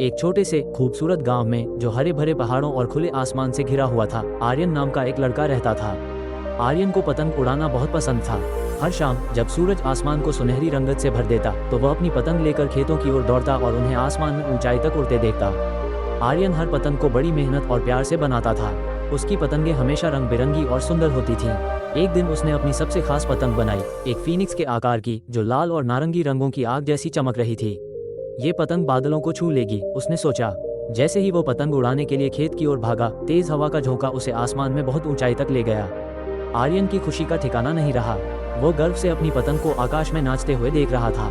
एक छोटे से खूबसूरत गांव में, जो हरे भरे पहाड़ों और खुले आसमान से घिरा हुआ था, आर्यन नाम का एक लड़का रहता था। आर्यन को पतंग उड़ाना बहुत पसंद था। हर शाम जब सूरज आसमान को सुनहरी रंगत से भर देता तो वह अपनी पतंग लेकर खेतों की ओर दौड़ता और उन्हें आसमान में ऊंचाई तक उड़ते देखता। आर्यन हर पतंग को बड़ी मेहनत और प्यार से बनाता था। उसकी पतंगें हमेशा रंग बिरंगी और सुंदर होती थीं। एक दिन उसने अपनी सबसे खास पतंग बनाई, एक फीनिक्स के आकार की, जो लाल और नारंगी रंगों की आग जैसी चमक रही थी। ये पतंग बादलों को छू लेगी, उसने सोचा। जैसे ही वो पतंग उड़ाने के लिए खेत की ओर भागा, तेज हवा का झोंका उसे आसमान में बहुत ऊंचाई तक ले गया। आर्यन की खुशी का ठिकाना नहीं रहा। वो गर्व से अपनी पतंग को आकाश में नाचते हुए देख रहा था।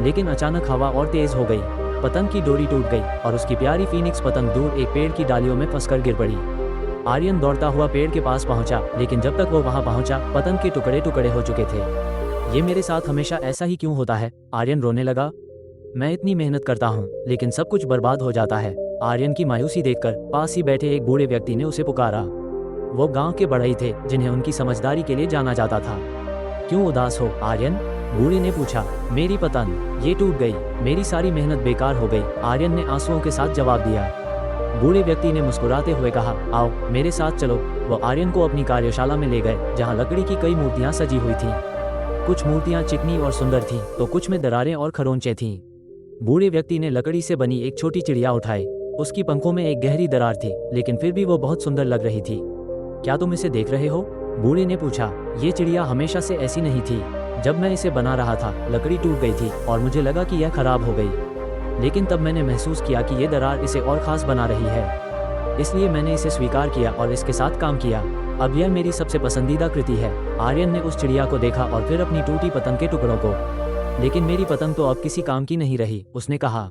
लेकिन अचानक हवा और तेज हो गई। पतंग की डोरी टूट गई और उसकी प्यारी फीनिक्स पतंग दूर एक पेड़ की डालियों में फंसकर गिर पड़ी। आर्यन दौड़ता हुआ पेड़ के पास पहुंचा, लेकिन जब तक वो वहां पहुंचा, पतंग के टुकड़े टुकड़े हो चुके थे। ये मेरे साथ हमेशा ऐसा ही क्यों होता है? आर्यन रोने लगा। मैं इतनी मेहनत करता हूँ, लेकिन सब कुछ बर्बाद हो जाता है। आर्यन की मायूसी देखकर पास ही बैठे एक बूढ़े व्यक्ति ने उसे पुकारा। वो गांव के बढ़ई थे, जिन्हें उनकी समझदारी के लिए जाना जाता था। क्यों उदास हो आर्यन? बूढ़े ने पूछा। मेरी पतंग, ये टूट गई। मेरी सारी मेहनत बेकार हो गई, आर्यन ने आंसुओं के साथ जवाब दिया। बूढ़े व्यक्ति ने मुस्कुराते हुए कहा, आओ मेरे साथ चलो। वो आर्यन को अपनी कार्यशाला में ले गए, जहाँ लकड़ी की कई मूर्तियाँ सजी हुई थीं। कुछ मूर्तियाँ चिकनी और सुंदर थीं, तो कुछ में दरारें और खरोंचे थीं। बूढ़े व्यक्ति ने लकड़ी से बनी एक छोटी चिड़िया उठाई। उसकी पंखों में एक गहरी दरार थी, लेकिन फिर भी वो बहुत सुंदर लग रही थी। क्या तुम इसे देख रहे हो? बूढ़े ने पूछा। ये चिड़िया हमेशा से ऐसी नहीं थी। जब मैं इसे बना रहा था, लकड़ी टूट गई थी और मुझे लगा कि यह खराब हो गई। लेकिन तब मैंने महसूस किया कि ये दरार इसे और खास बना रही है। इसलिए मैंने इसे स्वीकार किया और इसके साथ काम किया। अब यह मेरी सबसे पसंदीदा कृति है। आर्यन ने उस चिड़िया को देखा और फिर अपनी टूटी पतंग के टुकड़ों को। लेकिन मेरी पतंग तो अब किसी काम की नहीं रही, उसने कहा।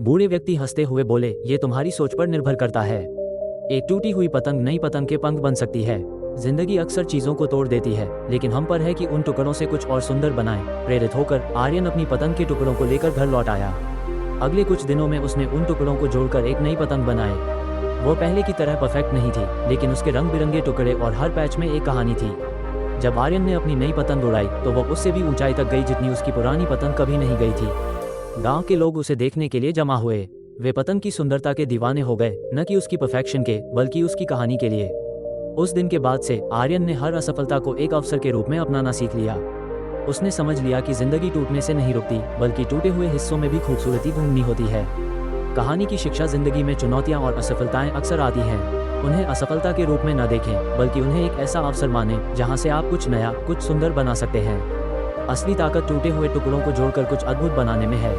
बूढ़े व्यक्ति हंसते हुए बोले, ये तुम्हारी सोच पर निर्भर करता है। एक टूटी हुई पतंग नई पतंग के पंख बन सकती है। जिंदगी अक्सर चीजों को तोड़ देती है, लेकिन हम पर है कि उन टुकड़ों से कुछ और सुंदर बनाएं। प्रेरित होकर आर्यन अपनी पतंग के टुकड़ों को लेकर घर लौट आया। अगले कुछ दिनों में उसने उन टुकड़ों को जोड़कर एक नई पतंग बनाई। वो पहले की तरह परफेक्ट नहीं थी, लेकिन उसके रंग बिरंगे टुकड़े और हर पैच में एक कहानी थी। जब आर्यन ने अपनी नई पतंग उड़ाई तो वो उससे भी ऊंचाई तक गई जितनी उसकी पुरानी पतंग कभी नहीं गई थी। गांव के लोग उसे देखने के लिए जमा हुए। वे पतंग की सुंदरता के दीवाने हो गए, न कि उसकी परफेक्शन के, बल्कि उसकी कहानी के लिए। उस दिन के बाद से आर्यन ने हर असफलता को एक अवसर के रूप में अपनाना सीख लिया। उसने समझ लिया कि जिंदगी टूटने से नहीं रुकती, बल्कि टूटे हुए हिस्सों में भी खूबसूरती ढूंढनी होती है। कहानी की शिक्षा जिंदगी में चुनौतियां और असफलताएं अक्सर आती हैं। उन्हें असफलता के रूप में न देखें, बल्कि उन्हें एक ऐसा अवसर मानें जहां से आप कुछ नया, कुछ सुंदर बना सकते हैं। असली ताकत टूटे हुए टुकड़ों को जोड़कर कुछ अद्भुत बनाने में है।